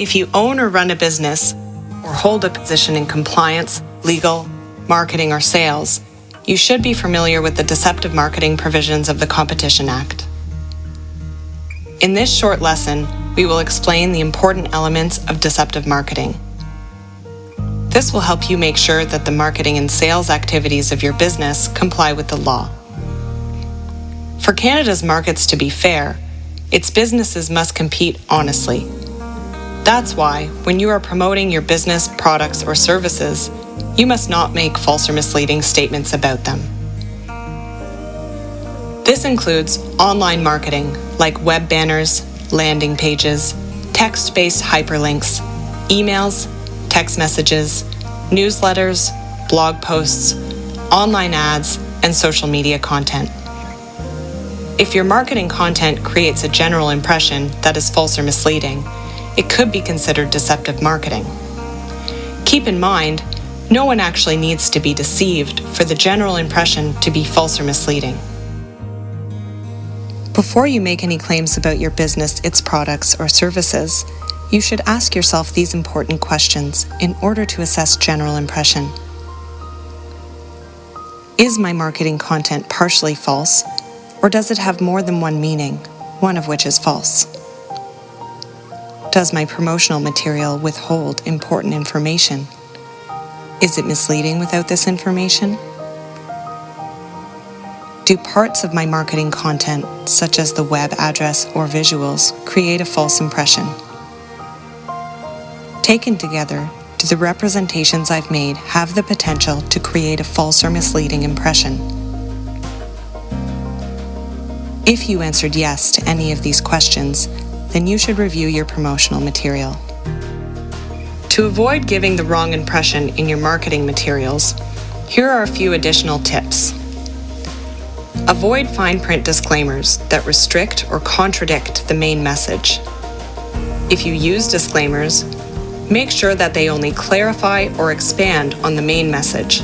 If you own or run a business or hold a position in compliance, legal, marketing, or sales, you should be familiar with the deceptive marketing provisions of the Competition Act. In this short lesson, we will explain the important elements of deceptive marketing. This will help you make sure that the marketing and sales activities of your business comply with the law. For Canada's markets to be fair, its businesses must compete honestly. That's why, when you are promoting your business, products, or services, you must not make false or misleading statements about them. This includes online marketing like web banners, landing pages, text-based hyperlinks, emails, text messages, newsletters, blog posts, online ads, and social media content. If your marketing content creates a general impression that is false or misleading, it could be considered deceptive marketing. Keep in mind, no one actually needs to be deceived for the general impression to be false or misleading. Before you make any claims about your business, its products, or services, you should ask yourself these important questions in order to assess general impression. Is my marketing content partially false, or does it have more than one meaning, one of which is false? Does my promotional material withhold important information? Is it misleading without this information? Do parts of my marketing content, such as the web address or visuals, create a false impression? Taken together, do the representations I've made have the potential to create a false or misleading impression? If you answered yes to any of these questions, then you should review your promotional material. To avoid giving the wrong impression in your marketing materials, here are a few additional tips. Avoid fine print disclaimers that restrict or contradict the main message. If you use disclaimers, make sure that they only clarify or expand on the main message.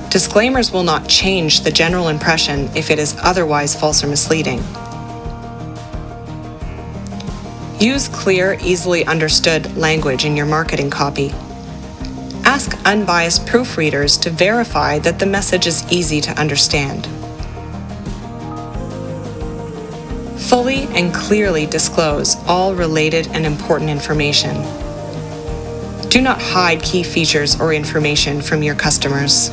Disclaimers will not change the general impression if it is otherwise false or misleading. Use clear, easily understood language in your marketing copy. Ask unbiased proofreaders to verify that the message is easy to understand. Fully and clearly disclose all related and important information. Do not hide key features or information from your customers.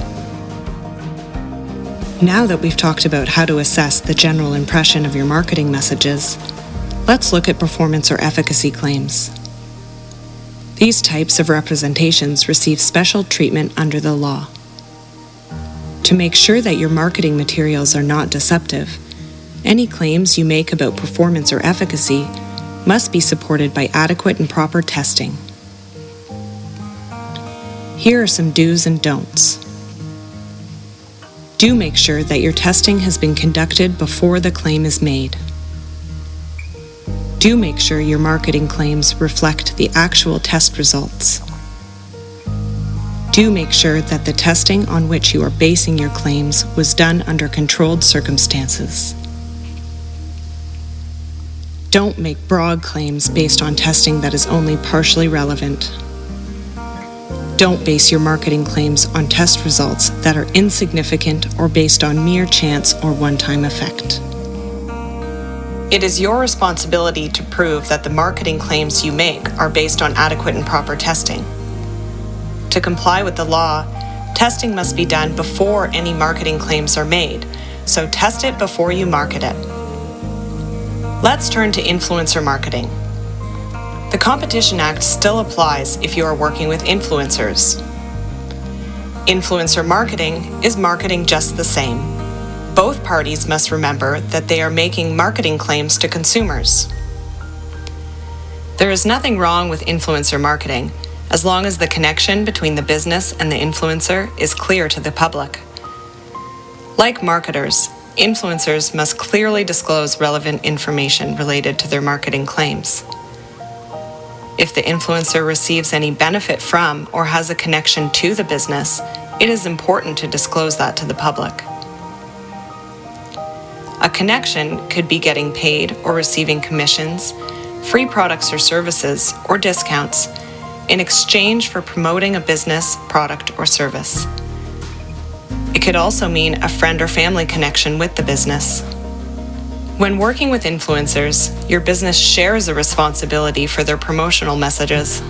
Now that we've talked about how to assess the general impression of your marketing messages, let's look at performance or efficacy claims. These types of representations receive special treatment under the law. To make sure that your marketing materials are not deceptive, any claims you make about performance or efficacy must be supported by adequate and proper testing. Here are some do's and don'ts. Do make sure that your testing has been conducted before the claim is made. Do make sure your marketing claims reflect the actual test results. Do make sure that the testing on which you are basing your claims was done under controlled circumstances. Don't make broad claims based on testing that is only partially relevant. Don't base your marketing claims on test results that are insignificant or based on mere chance or one-time effect. It is your responsibility to prove that the marketing claims you make are based on adequate and proper testing. To comply with the law, testing must be done before any marketing claims are made, so test it before you market it. Let's turn to influencer marketing. The Competition Act still applies if you are working with influencers. Influencer marketing is marketing just the same. Both parties must remember that they are making marketing claims to consumers. There is nothing wrong with influencer marketing as long as the connection between the business and the influencer is clear to the public. Like marketers, influencers must clearly disclose relevant information related to their marketing claims. If the influencer receives any benefit from or has a connection to the business, it is important to disclose that to the public. A connection could be getting paid or receiving commissions, free products or services, or discounts in exchange for promoting a business, product, or service. It could also mean a friend or family connection with the business. When working with influencers, your business shares a responsibility for their promotional messages.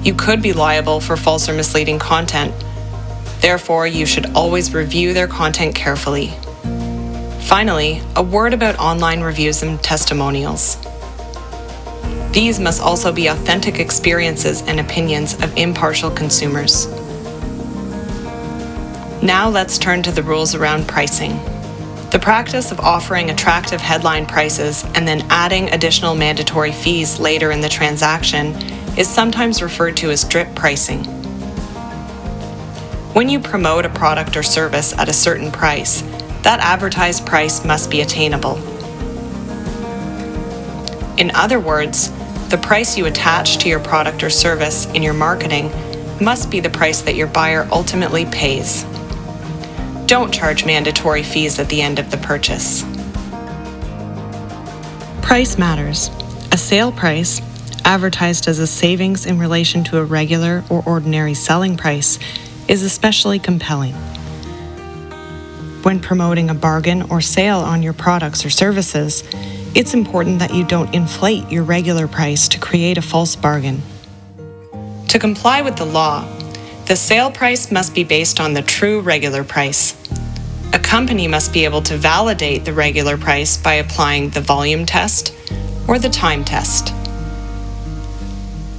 You could be liable for false or misleading content. Therefore, you should always review their content carefully. Finally, a word about online reviews and testimonials. These must also be authentic experiences and opinions of impartial consumers. Now let's turn to the rules around pricing. The practice of offering attractive headline prices and then adding additional mandatory fees later in the transaction is sometimes referred to as drip pricing. When you promote a product or service at a certain price, that advertised price must be attainable. In other words, the price you attach to your product or service in your marketing must be the price that your buyer ultimately pays. Don't charge mandatory fees at the end of the purchase. Price matters. A sale price, advertised as a savings in relation to a regular or ordinary selling price, is especially compelling. When promoting a bargain or sale on your products or services, it's important that you don't inflate your regular price to create a false bargain. To comply with the law, the sale price must be based on the true regular price. A company must be able to validate the regular price by applying the volume test or the time test.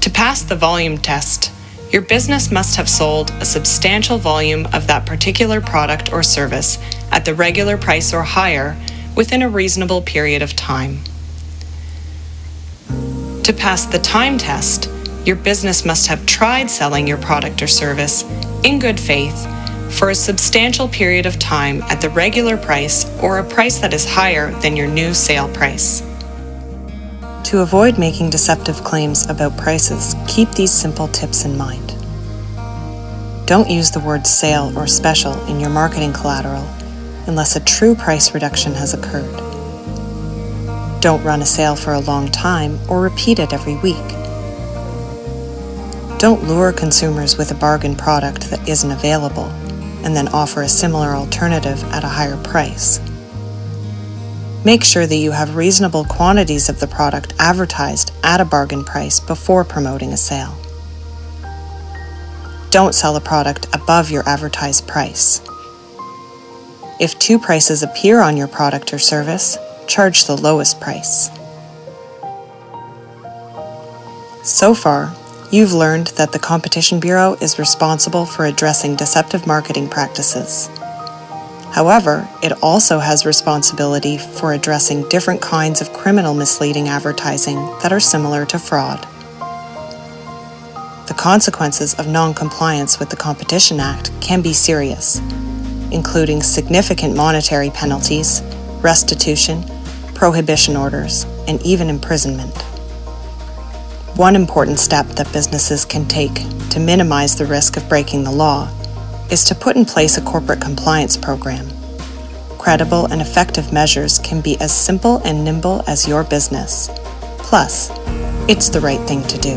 To pass the volume test, your business must have sold a substantial volume of that particular product or service at the regular price or higher within a reasonable period of time. To pass the time test, your business must have tried selling your product or service in good faith for a substantial period of time at the regular price or a price that is higher than your new sale price. To avoid making deceptive claims about prices, keep these simple tips in mind. Don't use the word sale or special in your marketing collateral unless a true price reduction has occurred. Don't run a sale for a long time or repeat it every week. Don't lure consumers with a bargain product that isn't available and then offer a similar alternative at a higher price. Make sure that you have reasonable quantities of the product advertised at a bargain price before promoting a sale. Don't sell a product above your advertised price. If two prices appear on your product or service, charge the lowest price. So far, you've learned that the Competition Bureau is responsible for addressing deceptive marketing practices. However, it also has responsibility for addressing different kinds of criminal misleading advertising that are similar to fraud. The consequences of non-compliance with the Competition Act can be serious, including significant monetary penalties, restitution, prohibition orders, and even imprisonment. One important step that businesses can take to minimize the risk of breaking the law is to put in place a corporate compliance program. Credible and effective measures can be as simple and nimble as your business. Plus, it's the right thing to do.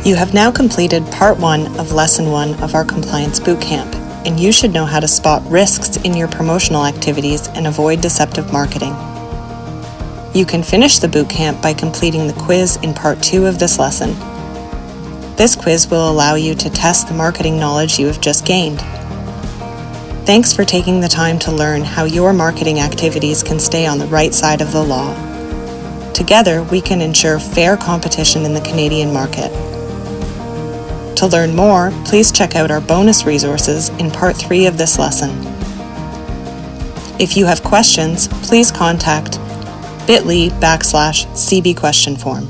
You have now completed Part 1 of Lesson 1 of our Compliance Bootcamp, and you should know how to spot risks in your promotional activities and avoid deceptive marketing. You can finish the bootcamp by completing the quiz in Part 2 of this lesson. This quiz will allow you to test the marketing knowledge you have just gained. Thanks for taking the time to learn how your marketing activities can stay on the right side of the law. Together, we can ensure fair competition in the Canadian market. To learn more, please check out our bonus resources in Part 3 of this lesson. If you have questions, please contact bit.ly/CB question form.